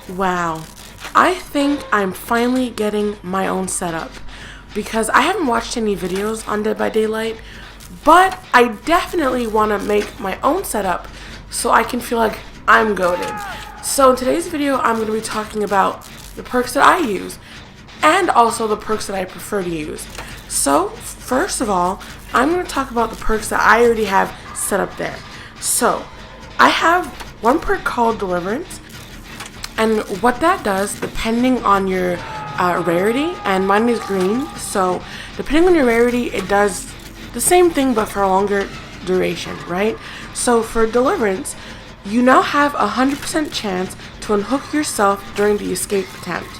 Wow. I think I'm finally getting my own setup because I haven't watched any videos on Dead by Daylight, but I definitely want to make my own setup so I can feel like I'm goated. So in today's video, I'm going to be talking about the perks that I use and also the perks that I prefer to use. So first of all, I'm going to talk about the perks that I already have set up there. So I have one perk called Deliverance. And what that does, depending on your rarity, and mine is green, so depending on your rarity, it does the same thing but for a longer duration, right? So for Deliverance, you now have a 100% chance to unhook yourself during the escape attempt.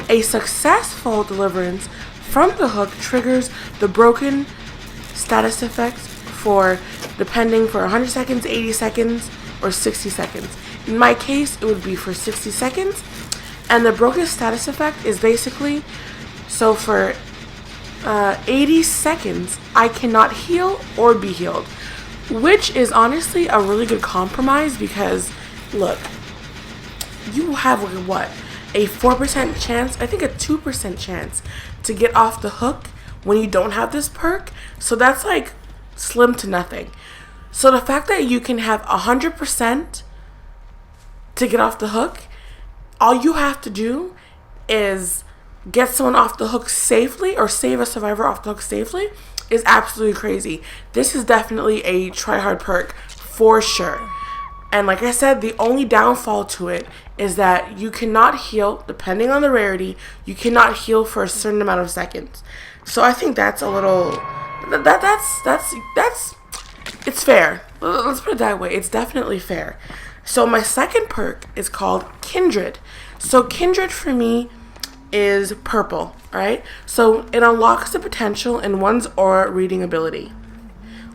A successful Deliverance from the hook triggers the broken status effect for depending for 100 seconds, 80 seconds, or 60 seconds. In my case, it would be for 60 seconds. And the broken status effect is basically, so for 80 seconds, I cannot heal or be healed. Which is honestly a really good compromise because, look, you have what? A 4% chance, I think a 2% chance to get off the hook when you don't have this perk. So that's like slim to nothing. So the fact that you can have 100% to get off the hook, all you have to do is get someone off the hook safely or save a survivor off the hook safely is absolutely crazy. This is definitely a try-hard perk for sure. And like I said, the only downfall to it is that you cannot heal, depending on the rarity, you cannot heal for a certain amount of seconds. So I think that's a little, that's it's fair. Let's put it that way. It's definitely fair. So my second perk is called Kindred. So Kindred for me is purple, alright? So it unlocks the potential in one's aura reading ability.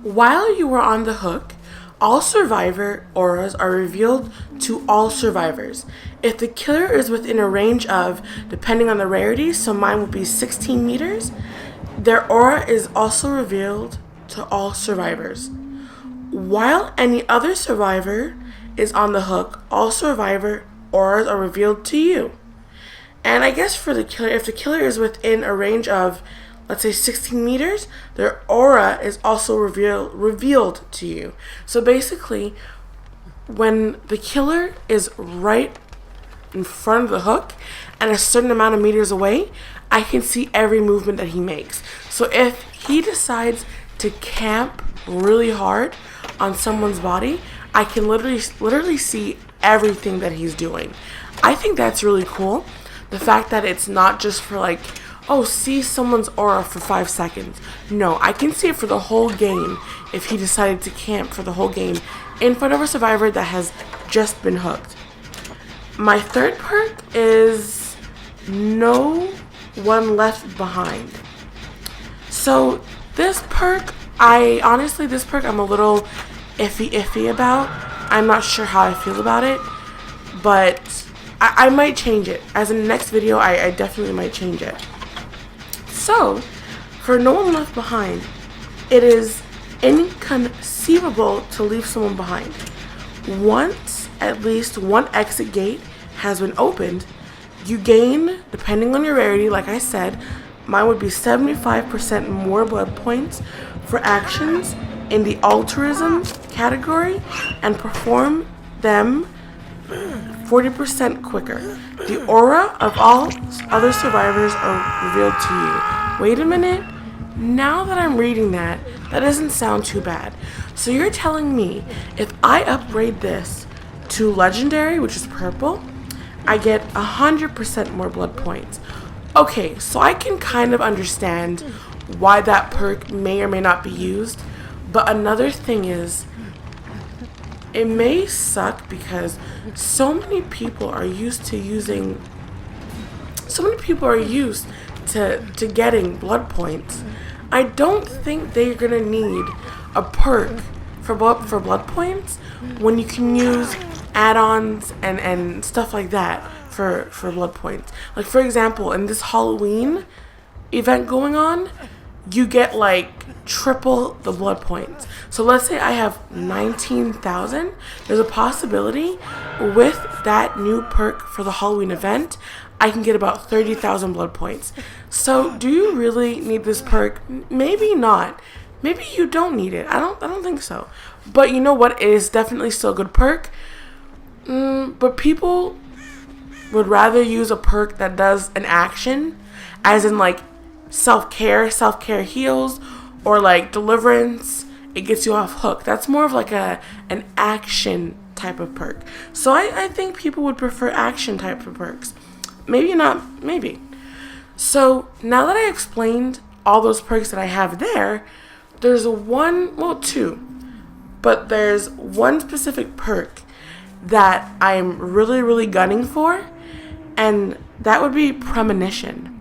While you are on the hook, all survivor auras are revealed to all survivors. If the killer is within a range of, depending on the rarity, so mine would be 16 meters, their aura is also revealed to all survivors. While any other survivor is on the hook, all survivor auras are revealed to you. And I guess for the killer, if the killer is within a range of, let's say 16 meters, their aura is also revealed to you. So basically, when the killer is right in front of the hook and a certain amount of meters away, I can see every movement that he makes. So if he decides to camp really hard on someone's body, I can literally see everything that he's doing. I think that's really cool. The fact that it's not just for like, oh, see someone's aura for 5 seconds. No, I can see it for the whole game if he decided to camp for the whole game in front of a survivor that has just been hooked. My third perk is No One Left Behind. So this perk, this perk I'm a little iffy about. I'm not sure how I feel about it, but I might change it. As in the next video, I definitely might change it. So, for No One Left Behind, it is inconceivable to leave someone behind. Once at least one exit gate has been opened, you gain, depending on your rarity, like I said, mine would be 75% more blood points for actions in the altruism category and perform them 40% quicker. The aura of all other survivors are revealed to you. Wait a minute. Now that I'm reading that doesn't sound too bad. So you're telling me if I upgrade this to legendary, which is purple, I get 100% more blood points. Okay, so I can kind of understand why that perk may or may not be used. But another thing is, it may suck because so many people are used to getting blood points. I don't think they're gonna need a perk for blood points when you can use add-ons and stuff like that for blood points. Like for example, in this Halloween event going on, you get like triple the blood points. So let's say I have 19,000. There's a possibility with that new perk for the Halloween event, I can get about 30,000 blood points. So do you really need this perk? Maybe not. Maybe you don't need it. I don't think so. But you know what? It is definitely still a good perk. But people would rather use a perk that does an action, as in like self-care heals, or like deliverance, it gets you off hook. That's more of like an action type of perk. So I think people would prefer action type of perks. Maybe not, maybe. So now that I explained all those perks that I have there, there's two, but there's one specific perk that I'm really gunning for, and that would be Premonition.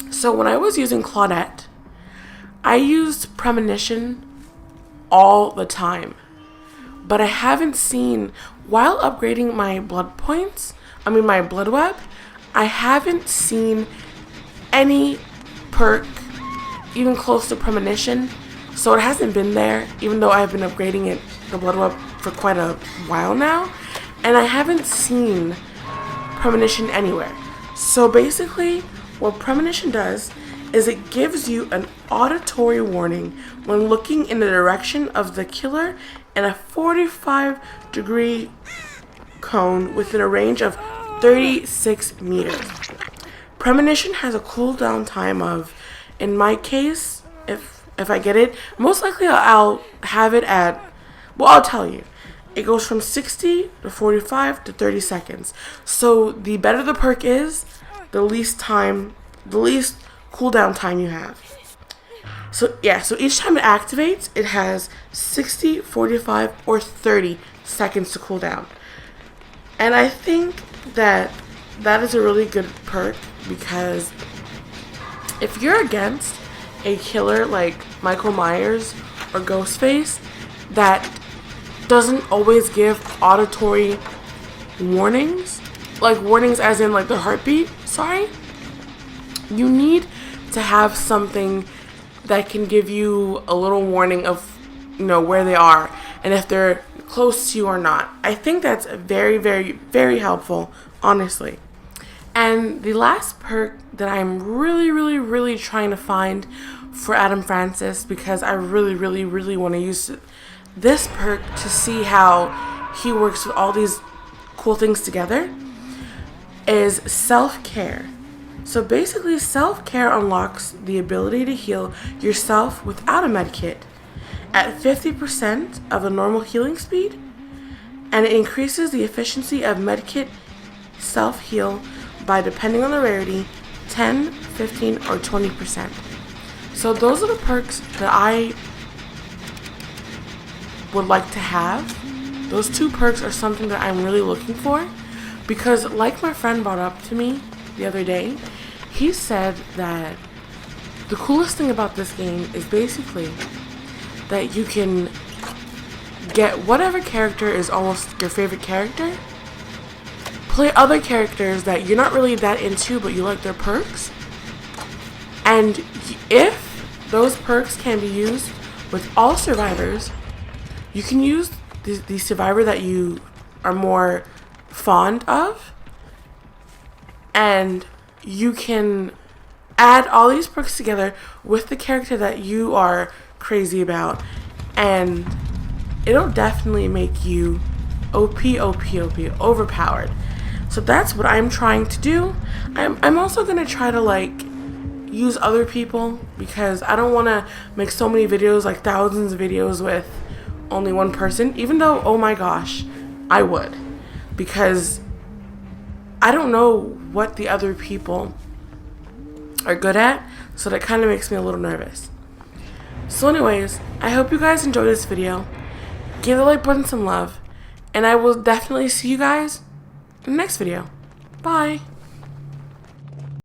So when I was using Claudette, I used Premonition all the time, but I haven't seen, while upgrading my my blood web, I haven't seen any perk even close to Premonition. So it hasn't been there, even though I've been upgrading the blood web for quite a while now, and I haven't seen Premonition anywhere. So basically, what Premonition does is it gives you an auditory warning when looking in the direction of the killer in a 45-degree cone within a range of 36 meters. Premonition has a cooldown time of, in my case, if I get it, most likely I'll have it at, well, I'll tell you. It goes from 60 to 45 to 30 seconds. So the better the perk is, the least cooldown time you have. So yeah, so each time it activates, it has 60, 45, or 30 seconds to cool down. And I think that is a really good perk, because if you're against a killer like Michael Myers or Ghostface that doesn't always give auditory warnings, like warnings as in like their heartbeat, you need to have something that can give you a little warning of, where they are and if they're close to you or not. I think that's very helpful, honestly. And the last perk that I'm really trying to find for Adam Francis, because I really want to use this perk to see how he works with all these cool things together, is self-care. So basically, self-care unlocks the ability to heal yourself without a med kit at 50% of the normal healing speed, and it increases the efficiency of medkit self-heal by, depending on the rarity, 10, 15, or 20%. So those are the perks that I would like to have. Those two perks are something that I'm really looking for, because like my friend brought up to me the other day, he said that the coolest thing about this game is basically that you can get whatever character is almost your favorite character, play other characters that you're not really that into but you like their perks, and if those perks can be used with all survivors, you can use the survivor that you are more fond of, and you can add all these perks together with the character that you are crazy about, and it'll definitely make you OP, overpowered. So that's what I'm trying to do. I'm also going to try to use other people, because I don't want to make so many videos, like thousands of videos with only one person, even though, oh my gosh, I would, because I don't know what the other people are good at, so that kind of makes me a little nervous. So anyways, I hope you guys enjoyed this video. Give the like button some love, and I will definitely see you guys in the next video. Bye!